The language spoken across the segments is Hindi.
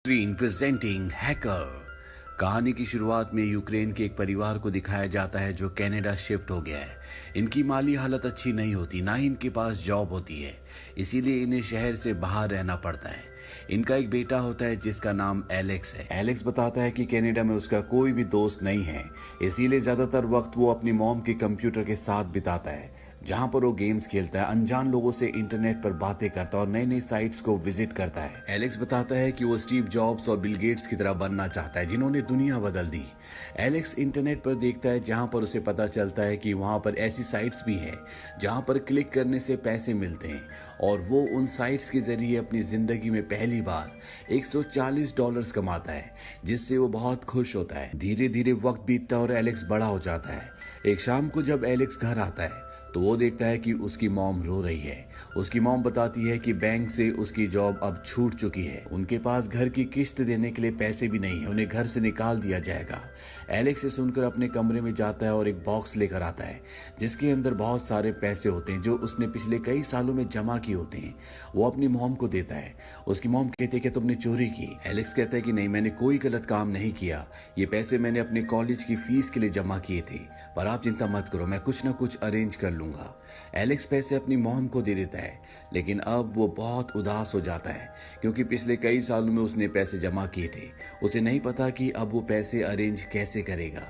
Screen presenting hacker. कहानी की शुरुआत में यूक्रेन के एक परिवार को दिखाया जाता है जो कनाडा शिफ्ट हो गया है। इनकी माली हालत अच्छी नहीं होती, ना ही इनके पास जॉब होती है, इसीलिए इन्हें शहर से बाहर रहना पड़ता है। इनका एक बेटा होता है जिसका नाम एलेक्स है। एलेक्स बताता है कि कनाडा में उसका कोई भी दोस्त नहीं है, इसीलिए ज्यादातर वक्त वो अपनी मॉम के कंप्यूटर के साथ बिताता है, जहां पर वो गेम्स खेलता है, अनजान लोगों से इंटरनेट पर बातें करता है और नई नई साइट्स को विजिट करता है। एलेक्स बताता है कि वो स्टीव जॉब्स और बिल गेट्स की तरह बनना चाहता है, जिन्होंने दुनिया बदल दी। एलेक्स इंटरनेट पर देखता है, जहां पर उसे पता चलता है कि वहां पर ऐसी साइट्स भी हैं जहां पर क्लिक करने से पैसे मिलते हैं, और वो उन साइट्स के जरिए अपनी जिंदगी में पहली बार $140 कमाता है, जिससे वो बहुत खुश होता है। धीरे धीरे वक्त बीतता है और एलेक्स बड़ा हो जाता है। एक शाम को जब एलेक्स घर आता है तो वो देखता है कि उसकी मॉम रो रही है। उसकी मॉम बताती है कि बैंक से उसकी जॉब अब छूट चुकी है, उनके पास घर की किस्त देने के लिए पैसे भी नहीं है, उन्हें घर से निकाल दिया जाएगा। एलेक्स से सुनकर अपने कमरे में जाता है और एक बॉक्स लेकर आता है जिसके अंदर बहुत सारे पैसे होते हैं जो उसने पिछले कई सालों में जमा किए होते हैं। वो अपनी मॉम को देता है। उसकी मॉम कहती है कि तुमने चोरी की। एलेक्स कहता है कि नहीं, मैंने कोई गलत काम नहीं किया, ये पैसे मैंने अपने कॉलेज की फीस के लिए जमा किए थे, पर आप चिंता मत करो, मैं कुछ ना कुछ अरेंज कर लूंगा। एलेक्स पैसे अपनी मॉम को दे देता है, लेकिन अब वो बहुत उदास हो जाता है क्योंकि पिछले कई सालों में उसने पैसे जमा किए थे। उसे नहीं पता कि अब वो पैसे अरेंज कैसे करेगा।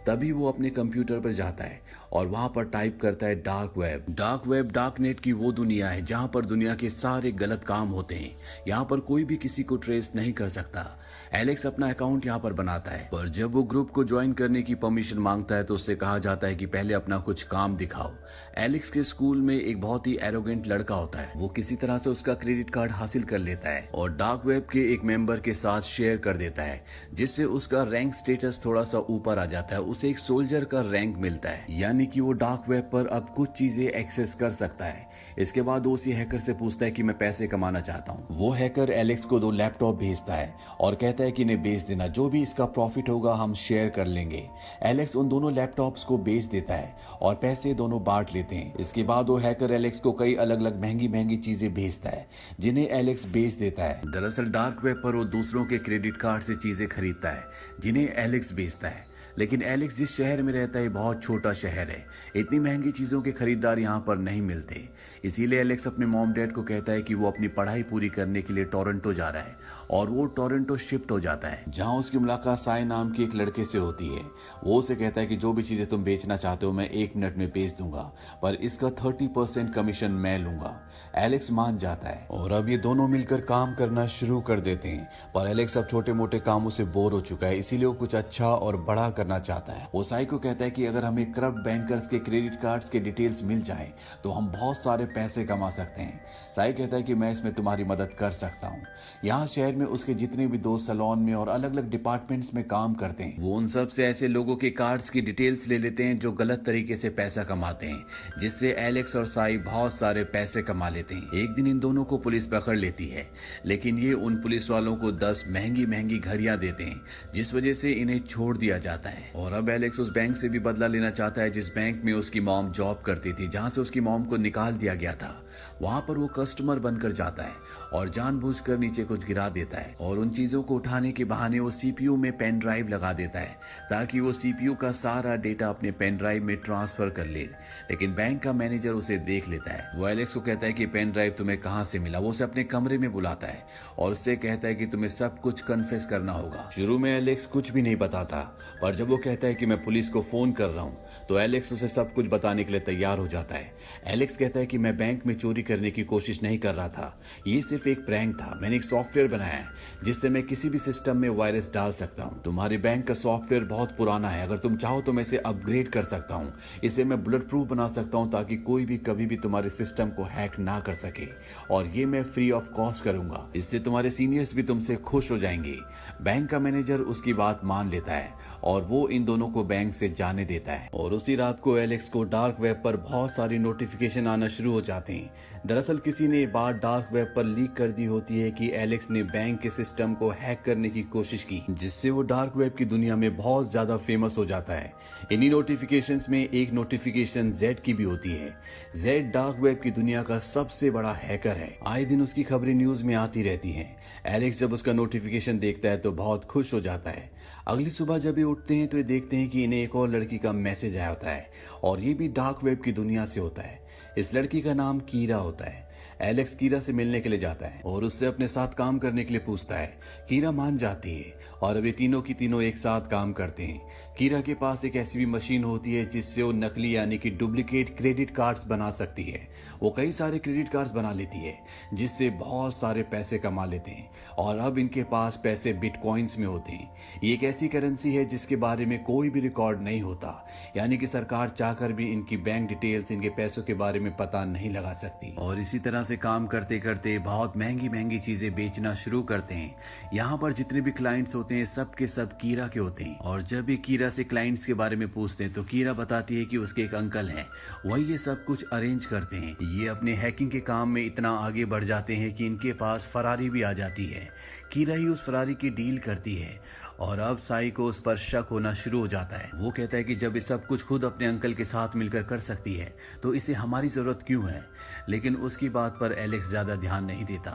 तभी वो अपने कंप्यूटर पर जाता है और वहां पर टाइप करता है dark web. Dark web darknet की वो दुनिया है जहां पर दुनिया के सारे गलत काम होते हैं। यहाँ पर कोई भी किसी को ट्रेस नहीं कर सकता। एलेक्स अपना अकाउंट यहाँ पर बनाता है, पर जब वो ग्रुप को ज्वाइन करने की परमिशन मांगता है तो उससे कहा जाता है कि पहले अपना कुछ काम दिखाओ। एलेक्स के स्कूल में एक बहुत ही एरोगेंट लड़का होता है। वो किसी तरह से उसका क्रेडिट कार्ड हासिल कर लेता है और डार्क वेब के एक मेंबर के साथ शेयर कर देता है, जिससे उसका रैंक स्टेटस थोड़ा सा ऊपर आ जाता है। उसे एक सोल्जर का रैंक मिलता है, यानी कि वो डार्क वेब पर अब कुछ चीजें एक्सेस कर सकता है। इसके बाद वो उसी हैकर से पूछता है कि मैं पैसे कमाना चाहता हूँ। वो हैकर एलेक्स को 2 लैपटॉप भेजता है और कहता है कि इन्हें बेच देना, जो भी इसका प्रॉफिट होगा हम शेयर कर लेंगे। एलेक्स उन दोनों लैपटॉप्स को बेच देता है और पैसे दोनों बांट लेते हैं। इसके बाद वो हैकर एलेक्स को कई अलग अलग महंगी महंगी चीजें भेजता है, जिन्हें एलेक्स बेच देता है। दरअसल डार्क वेब पर वो दूसरों के क्रेडिट कार्ड से चीजें खरीदता है, जिन्हें एलेक्स बेचता है। लेकिन एलेक्स जिस शहर में रहता है बहुत छोटा शहर है, इतनी महंगी चीजों के खरीदार यहाँ पर नहीं मिलते। इसीलिए एलेक्स अपने मॉम डैड को कहता है कि वो अपनी पढ़ाई पूरी करने के लिए टोरंटो जा रहा है, और वो टोरंटो शिफ्ट हो जाता है, जहाँ उसकी मुलाकात साई नाम के एक लड़के से होती है। वो उसे कहता है कि जो भी चीजें तुम बेचना चाहते हो मैं 1 मिनट में बेच दूंगा, पर इसका 30% कमीशन मैं लूंगा। एलेक्स मान जाता है और अब ये दोनों मिलकर काम करना शुरू कर देते हैं। पर एलेक्स अब छोटे मोटे कामों से बोर हो चुका है, इसीलिए वो कुछ अच्छा और बड़ा करना चाहता है। वो साई को कहता है कि अगर हमें करप्ट बैंकर्स के क्रेडिट कार्ड्स के डिटेल्स मिल जाए तो हम बहुत सारे पैसे कमा सकते हैं। साई कहता है कि मैं इसमें तुम्हारी मदद कर सकता हूँ। यहाँ शहर में उसके जितने भी दोस्त सैलून में और अलग अलग डिपार्टमेंट्स में काम करते हैं, वो उन सब से ऐसे लोगों के कार्ड्स की डिटेल्स ले लेते हैं जो गलत तरीके से पैसा कमाते हैं, जिससे एलेक्स और साई बहुत सारे पैसे कमा लेते हैं। एक दिन इन दोनों को पुलिस पकड़ लेती है, लेकिन ये उन पुलिस वालों को 10 महंगी महंगी घड़ियां देते हैं, जिस वजह से इन्हें छोड़ दिया जाता है। और अब एलेक्स उस बैंक से भी बदला लेना चाहता है जिस बैंक में उसकी मॉम जॉब करती थी, जहां से उसकी मॉम को निकाल दिया गया था। वहां पर वो कस्टमर बनकर जाता है और जानबूझकर नीचे कुछ गिरा देता है, और उन चीजों को उठाने के बहाने वो सीपीयू में पेन ड्राइव लगा देता है ताकि वो सीपीयू का सारा डेटा अपने पेन ड्राइव में ट्रांसफर कर ले। लेकिन बैंक का मैनेजर उसे देख लेता है। वो एलेक्स को कहता है कि पेन ड्राइव तुम्हें कहां से मिला। वो उसे अपने कमरे में बुलाता है और उससे कहता है कि तुम्हें सब कुछ कन्फेस करना होगा। शुरू में एलेक्स कुछ भी नहीं बताता, पर जब वो कहता है कि मैं पुलिस को फोन कर रहा हूं तो एलेक्स उसे सब कुछ बताने के लिए तैयार हो जाता है। एलेक्स कहता है कि मैं बैंक में चोरी करने की कोशिश नहीं कर रहा था, ये सिर्फ एक प्रैंक था। मैंने एक सॉफ्टवेयर बनाया है जिससे मैं किसी भी सिस्टम में वायरस डाल सकता हूं। तुम्हारे बैंक का सॉफ्टवेयर बहुत पुराना है, अगर तुम चाहो तो मैं इसे अपग्रेड कर सकता हूं। इसे मैं बुलेट प्रूफ बना सकता हूं ताकि कोई भी कभी भी तुम्हारे सिस्टम को हैक ना कर सके, और ये मैं फ्री ऑफ कॉस्ट करूंगा। इससे तुम्हारे सीनियर्स भी तुमसे खुश हो जाएंगे। बैंक का मैनेजर उसकी बात मान लेता है और वो इन दोनों को बैंक से जाने देता है। और उसी रात को एलेक्स को डार्क वेब पर बहुत सारी नोटिफिकेशन आना शुरू हो जाते हैं। दरअसल किसी ने बात डार्क वेब पर लीक कर दी होती है कि एलेक्स ने बैंक के सिस्टम को हैक करने की कोशिश की, जिससे वो डार्क वेब की दुनिया में बहुत ज्यादा फेमस हो जाता है। इन्हीं नोटिफिकेशंस में एक नोटिफिकेशन जेड की भी होती है। जेड डार्क वेब की दुनिया का सबसे बड़ा हैकर है। आए दिन उसकी खबरें न्यूज में आती रहती हैं। एलेक्स जब उसका नोटिफिकेशन देखता है तो बहुत खुश हो जाता है। अगली सुबह जब ये उठते हैं तो ये देखते हैं कि इन्हें एक और लड़की का मैसेज आया होता है और ये भी डार्क वेब की दुनिया से होता है। इस लड़की का नाम कीरा होता है। एलेक्स कीरा से मिलने के लिए जाता है और उससे अपने साथ काम करने के लिए पूछता है। कीरा मान जाती है और अब ये तीनों की तीनों एक साथ काम करते हैं। कीरा के पास एक ऐसी भी मशीन होती है जिससे वो नकली यानी कि डुप्लीकेट क्रेडिट कार्ड्स बना सकती है। वो कई सारे क्रेडिट कार्ड्स बना लेती है जिससे बहुत सारे पैसे कमा लेते हैं और अब इनके पास पैसे बिटकॉइंस में होते हैं। ये एक ऐसी करेंसी है जिसके बारे में कोई भी रिकॉर्ड नहीं होता, यानी कि सरकार चाहकर भी इनकी बैंक डिटेल्स, इनके पैसों के बारे में पता नहीं लगा सकती। और इसी तरह से काम करते करते बहुत महंगी महंगी चीजें बेचना शुरू करते हैं। यहाँ पर जितने भी क्लाइंट्स होते हैं सब के सब कीरा के होते हैं। और जब भी कीरा से क्लाइंट्स के बारे में पूछते हैं तो कीरा बताती है कि उसके एक अंकल हैं, वही ये सब कुछ अरेंज करते हैं। ये अपने हैकिंग के काम में इतना आगे बढ़ जाते हैं कि इनके पास फरारी भी आ जाती है। कीरा ही उस फरारी की डील करती है और अब साई को उस पर शक होना शुरू हो जाता है। वो कहता है कि जब ये सब कुछ खुद अपने अंकल के साथ मिलकर कर सकती है तो इसे हमारी जरूरत क्यों है। लेकिन उसकी बात पर एलेक्स ज्यादा ध्यान नहीं देता।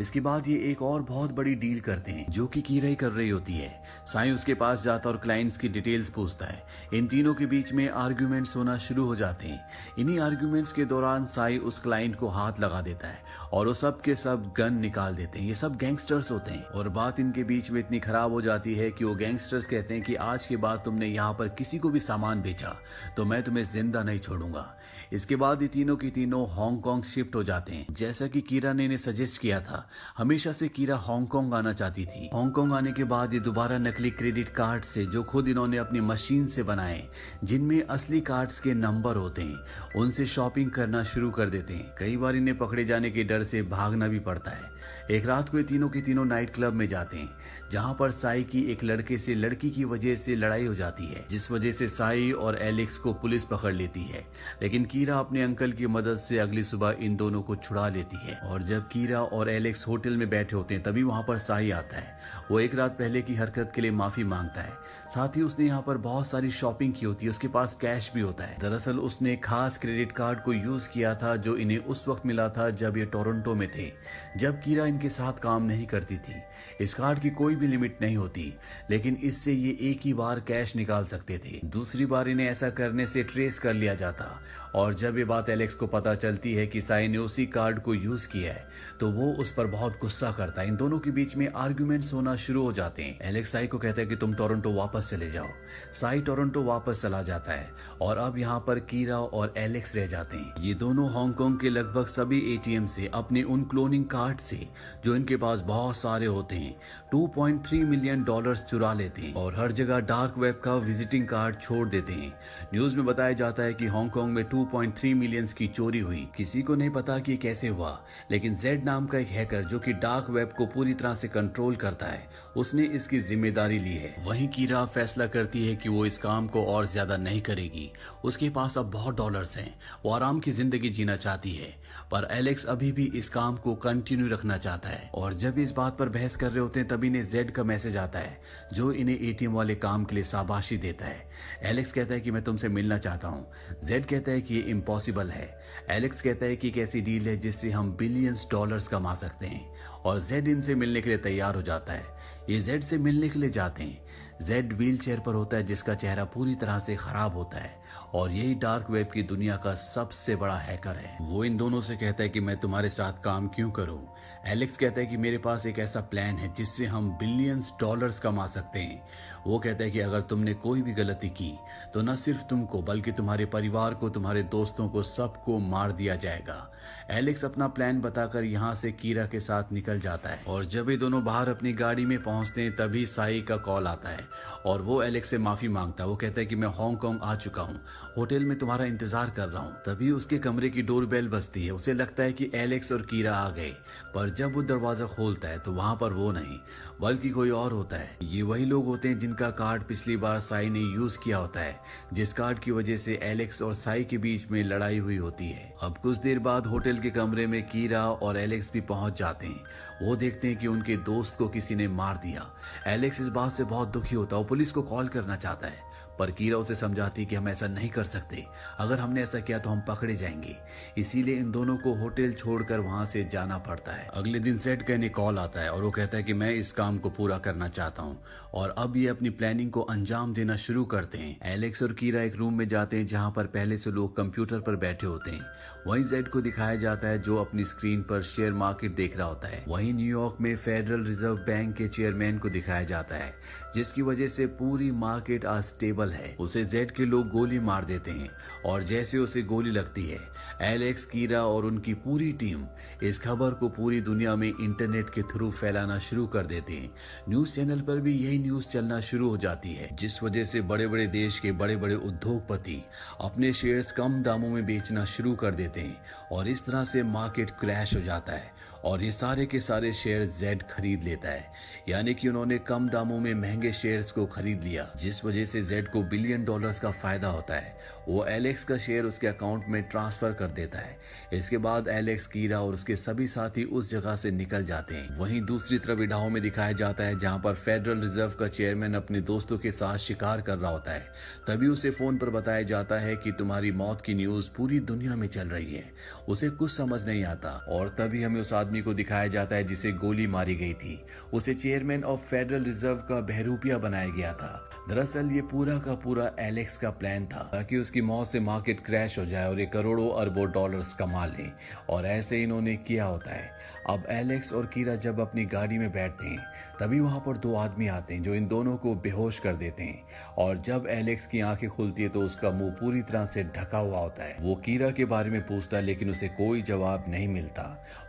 इसके बाद ये एक और बहुत बड़ी डील करते हैं जो कि कीरा ही कर रही होती है। साई उसके पास जाता और क्लाइंट्स की डिटेल्स पूछता है। इन तीनों के बीच में आर्ग्यूमेंट्स होना शुरू हो जाते हैं। इन्हीं आर्ग्यूमेंट्स के दौरान साई उस क्लाइंट को हाथ लगा देता है और वो सब के सब गन निकाल देते हैं। ये सब गैंगस्टर्स होते हैं और बात इनके बीच में इतनी खराब हो जाती है कि वो गैंगस्टर्स कहते हैं कि आज के बाद तुमने यहाँ पर किसी को भी सामान बेचा तो मैं तुम्हें जिंदा नहीं छोड़ूंगा। इसके बाद ये तीनों की तीनों हांगकांग शिफ्ट हो जाते हैं। जैसा कि कीरा ने इन्हें सजेस्ट किया था, हमेशा से कीरा हांगकांग आना चाहती थी। हांगकांग आने के बाद ये दोबारा नकली क्रेडिट कार्ड से, जो खुद इन्होंने अपनी मशीन से बनाए, जिनमें असली कार्ड्स के नंबर होते हैं, उनसे शॉपिंग करना शुरू कर देते हैं। कई बार इन्हें पकड़े जाने के डर से भागना भी पड़ता है। एक रात को ये तीनों के तीनों नाइट क्लब में जाते हैं जहां पर साई की एक लड़के से लड़की की वजह से लड़ाई हो जाती है, जिस वजह से साई और एलेक्स को पुलिस पकड़ लेती है। लेकिन कीरा अपने अंकल की मदद से अगली सुबह इन दोनों को छुड़ा लेती है। और जब कीरा और एलेक्स होटल में बैठे होते हैं तभी वहां पर साई आता है। वो एक रात पहले की हरकत के लिए माफी मांगता है। साथ ही उसने यहाँ पर बहुत सारी शॉपिंग की होती है, उसके पास कैश भी होता है। दरअसल उसने खास क्रेडिट कार्ड को यूज किया था जो इन्हें उस वक्त मिला था जब ये टोरंटो में थे, जब कीरा इनके साथ काम नहीं करती थी। इस कार्ड की कोई भी लिमिट नहीं होती, लेकिन इससे ये एक ही बार कैश निकाल सकते थे। दूसरी बार इन्हें ऐसा करने से ट्रेस कर लिया जाता। और जब ये बात एलेक्स को पता चलती है कि साई ने उसी कार्ड को यूज किया है तो वो उस पर बहुत गुस्सा करता है। इन दोनों के बीच में आर्ग्यूमेंट्स होना शुरू हो जाते हैं। एलेक्स साई को कहता है कि तुम टोरंटो वापस चले जाओ। साई टोरंटो वापस चला जाता है और अब यहाँ पर कीरा और एलेक्स रह जाते हैं। ये दोनों हांगकांग के लगभग सभी एटीएम से अपने उन क्लोनिंग कार्ड से, जो इनके पास बहुत सारे होते हैं, $2.3 मिलियन चुरा लेते हैं और हर जगह डार्क वेब का विजिटिंग कार्ड छोड़ देते हैं। न्यूज में बताया जाता है कि हांगकांग में 2.3 मिलियन की चोरी हुई। किसी को नहीं पता कि कैसे हुआ, लेकिन जेड नाम का एक हैकर जो कि डार्क वेब को पूरी तरह से कंट्रोल करता है, उसने इसकी जिम्मेदारी ली है। वहीं कीरा फैसला करती है कि वो इस काम को और ज्यादा नहीं करेगी। उसके पास अब बहुत डॉलर्स हैं, वो आराम की जिंदगी जीना चाहती है। पर एलेक्स अभी भी इस काम को कंटिन्यू रखना चाहता है। और जब इस बात पर बहस कर रहे होते हैं तभी इन्हें जेड का मैसेज आता है जो इन्हें एटीएम वाले काम के लिए शाबाशी देता है। एलेक्स कहता है कि मैं तुमसे मिलना चाहता हूँ। जेड कहता है कि ये इम्पॉसिबल है। एलेक्स कहता है कि एक ऐसी डील है जिससे हम बिलियंस डॉलर्स कमा सकते हैं और जेड इनसे मिलने के लिए तैयार हो जाता है। ये जेड से मिलने के लिए जाते हैं। जेड व्हील चेयर पर होता है जिसका चेहरा पूरी तरह से खराब होता है और यही डार्क वेब की दुनिया का सबसे बड़ा हैकर है। वो इन दोनों से कहता है कि मैं तुम्हारे साथ काम क्यों करूं। एलेक्स कहता है कि मेरे पास एक ऐसा प्लान है जिससे हम बिलियंस डॉलर्स कमा सकते हैं। वो कहता है कि अगर तुमने कोई भी गलती की तो न सिर्फ तुमको बल्कि तुम्हारे परिवार को, तुम्हारे दोस्तों को, सबको मार दिया जाएगा। एलेक्स अपना प्लान बताकर यहाँ से कीरा के साथ निकल निकल जाता है। और जब ये दोनों बाहर अपनी गाड़ी में पहुंचते हैं तभी साई का कॉल आता है और वो एलेक्स से माफी मांगता है। वो कहता है कि मैं हांगकांग आ चुका हूँ, होटल में तुम्हारा इंतजार कर रहा हूँ। तभी उसके कमरे की डोरबेल बजती है। उसे लगता है कि एलेक्स और कीरा आ गए, पर जब वो दरवाजा खोलता है तो वहां पर वो नहीं बल्कि कोई और होता है। ये वही लोग होते हैं जिनका कार्ड पिछली बार साई ने यूज किया होता है, जिस कार्ड की वजह से एलेक्स और साई के बीच में लड़ाई हुई होती है। अब कुछ देर बाद होटल के कमरे में कीरा और एलेक्स भी पहुंच जाते हैं। वो देखते हैं कि उनके दोस्त को किसी ने मार दिया। एलेक्स इस बात से बहुत दुखी होता है, वो पुलिस को कॉल करना चाहता है, पर कीरा उसे समझाती कि हम ऐसा नहीं कर सकते, अगर हमने ऐसा किया तो हम पकड़े जाएंगे। इसीलिए इन दोनों को होटल छोड़कर वहां से जाना पड़ता है। अगले दिन सेट कहने कॉल आता है और वो कहता है कि मैं इस काम को पूरा करना चाहता हूँ और अब ये अपनी प्लानिंग को अंजाम देना शुरू करते हैं। एलेक्स और कीरा एक रूम में जाते हैं जहाँ पर पहले से लोग कंप्यूटर पर बैठे होते हैं। वहीं जेड को दिखाया जाता है जो अपनी स्क्रीन पर शेयर मार्केट देख रहा होता है। वहीं न्यूयॉर्क में फेडरल रिजर्व बैंक के चेयरमैन को दिखाया जाता है, जिसकी वजह से पूरी मार्केट अनस्टेबल है। उसे जेड के लोग गोली मार देते हैं और जैसे उसे गोली लगती है, एलेक्स, कीरा और उनकी पूरी टीम इस खबर को पूरी दुनिया में इंटरनेट के थ्रू फैलाना शुरू कर देते हैं। न्यूज चैनल पर भी यही न्यूज चलना शुरू हो जाती है, जिस वजह से बड़े बड़े देश के बड़े बड़े उद्योगपति अपने शेयर्स कम दामों में बेचना शुरू कर देते हैं और इस तरह से मार्केट क्रैश हो जाता है और ये सारे के सारे शेयर जेड खरीद लेता है। यानी कि उन्होंने कम दामों में महंगे शेयर्स को खरीद लिया, जिस वजह से जेड को बिलियन डॉलर्स का फायदा होता है। वो एलेक्स का शेयर उसके अकाउंट में ट्रांसफर कर देता है। इसके बाद एलेक्स, कीरा और उसके सभी साथी उस जगह से निकल जाते हैं। वहीं दूसरी तरफ इडाहो में दिखाया जाता है जहां पर फेडरल रिजर्व का चेयरमैन अपने दोस्तों के साथ शिकार कर रहा होता है। तभी उसे फोन पर बताया जाता है कि तुम्हारी मौत की न्यूज पूरी दुनिया में चल रही है। उसे कुछ समझ नहीं आता और तभी हमें उस आदमी को दिखाया जाता है जिसे गोली मारी गई थी। उसे चेयरमैन ऑफ फेडरल रिजर्व का बहरूपिया बनाया गया था। दरअसल ये पूरा का पूरा एलेक्स का प्लान था ताकि उसकी मौत से मार्केट क्रैश हो जाए और ये करोड़ों अरबों डॉलर्स कमा लें, और ऐसे इन्होंने किया होता है। अब एलेक्स और कीरा जब अपनी गाड़ी में बैठते हैं तभी वहां पर दो आदमी आते हैं जो इन दोनों को बेहोश कर देते हैं, और जब एलेक्स की आंखें खुलती है तो उसका मुंह पूरी तरह से ढका हुआ होता है। वो कीरा के बारे में पूछता है लेकिन उसे कोई जवाब नहीं मिलता।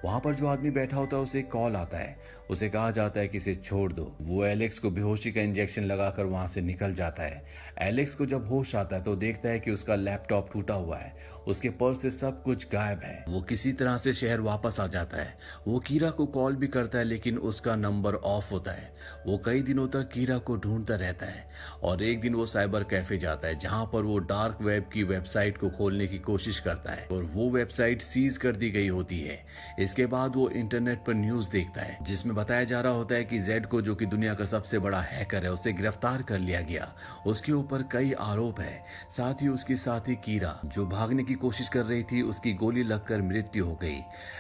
वहां पर जो आदमी बैठा होता है उसे कॉल आता है, उसे कहा जाता है कि इसे छोड़ दो। वो एलेक्स को बेहोशी का इंजेक्शन लगाकर वहां से निकल जाता है। एलेक्स को जब होश आता है तो देखता है कि उसका लैपटॉप टूटा हुआ है, उसके पर्स से सब कुछ गायब है। वो किसी तरह से शहर वापस आ जाता है। वो कीरा को कॉल भी करता है लेकिन उसका नंबर ऑफ होता है। वो कई दिनों तक कीरा को ढूंढता रहता है और एक दिन वो साइबर कैफे जाता है जहां पर वो डार्क वेब की वेबसाइट को खोलने की कोशिश करता है और वो वेबसाइट सीज कर दी गई होती है। इसके बाद वो इंटरनेट पर न्यूज देखता है जिसमें बताया जा रहा होता है कि जेड को, जो कि दुनिया का सबसे बड़ा हैकर है, उसे गिरफ्तार कर लिया गया। उसके ऊपर कई आरोप है। साथ ही उसकी साथी कीरा जो भागने की कोशिश कर रही थी, उसकी गोली लगकर मृत्यु हो गई।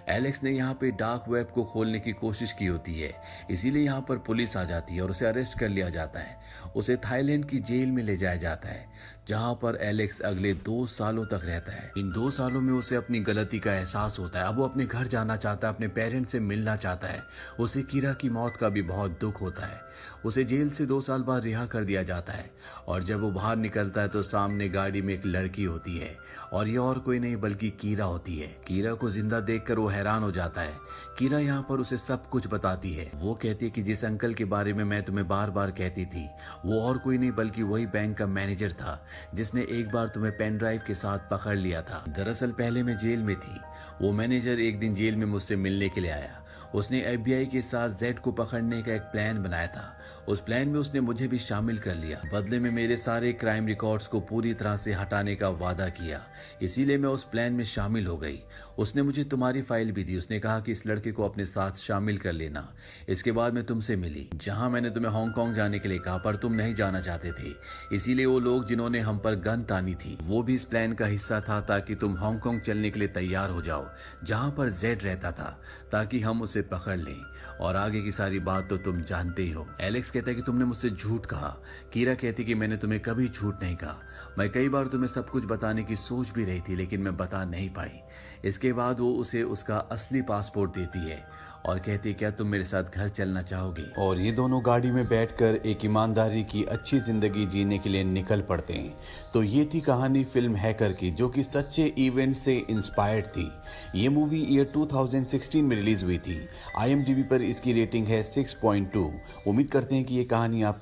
एलेक्स ने यहाँ पे डार्क वेब को खोलने की कोशिश की होती है, इसीलिए यहाँ पर पुलिस आ जाती है और उसे अरेस्ट कर लिया जाता है। उसे थाईलैंड की जेल में ले जाया जाता है जहां पर एलेक्स अगले 2 सालों तक रहता है। इन 2 सालों में उसे अपनी गलती का एहसास होता है। अब वो अपने घर जाना चाहता है, अपने पेरेंट्स से मिलना चाहता है। उसे कीरा की मौत का भी बहुत दुख होता है। उसे जेल से 2 साल बाद रिहा कर दिया जाता है और जब वो बाहर निकलता है तो सामने गाड़ी में एक लड़की होती है और ये और कोई नहीं बल्कि कीरा होती है। कीरा को जिंदा देखकर वो हैरान हो जाता है। कीरा यहाँ पर उसे सब कुछ बताती है। वो कहती है कि जिस अंकल के बारे में मैं तुम्हें बार बार कहती थी, वो और कोई नहीं बल्कि वही बैंक का मैनेजर था जिसने एक बार तुम्हें पेन ड्राइव के साथ पकड़ लिया था। दरअसल पहले मैं जेल में थी। वो मैनेजर एक दिन जेल में मुझसे मिलने के लिए आया। उसने FBI के साथ जेड को पकड़ने का एक प्लान बनाया था। उस प्लान में उसने मुझे भी शामिल कर लिया। बदले में मेरे सारे क्राइम रिकॉर्ड्स को पूरी तरह से हटाने का वादा किया, इसीलिए मैं उस प्लान में शामिल हो गई। उसने मुझे तुम्हारी फाइल भी दी। उसने कहा कि इस लड़के को अपने साथ शामिल कर लेना। इसके बाद मैं तुमसे मिली जहां मैंने तुम्हें हांगकांग जाने के लिए कहा, पर तुम नहीं जाना चाहते थे। इसीलिए वो लोग जिन्होंने हम पर गन तानी थी वो भी इस प्लान का हिस्सा था ताकि तुम हांगकांग चलने के लिए तैयार हो जाओ जहां पर जेड रहता था, ताकि हम उसे पकड़ लें। और आगे की सारी बात तो तुम जानते ही हो। एलेक्स कहता है कि तुमने मुझसे झूठ कहा। कीरा कहती कि मैंने तुम्हें कभी झूठ नहीं कहा। मैं कई बार तुम्हें सब कुछ बताने की सोच भी रही थी लेकिन मैं बता नहीं पाई। इसके बाद वो उसे उसका असली पासपोर्ट देती है और कहती क्या तुम मेरे साथ घर चलना चाहोगे। और ये दोनों गाड़ी में बैठकर एक ईमानदारी की अच्छी जिंदगी जीने के लिए निकल पड़ते हैं। तो ये थी कहानी फिल्म हैकर की, जो कि सच्चे इवेंट से इंस्पायर्ड थी। ये मूवी ईयर 2016 में रिलीज हुई थी। IMDb पर इसकी रेटिंग है 6.2। उम्मीद करते हैं कि ये कहानी आपको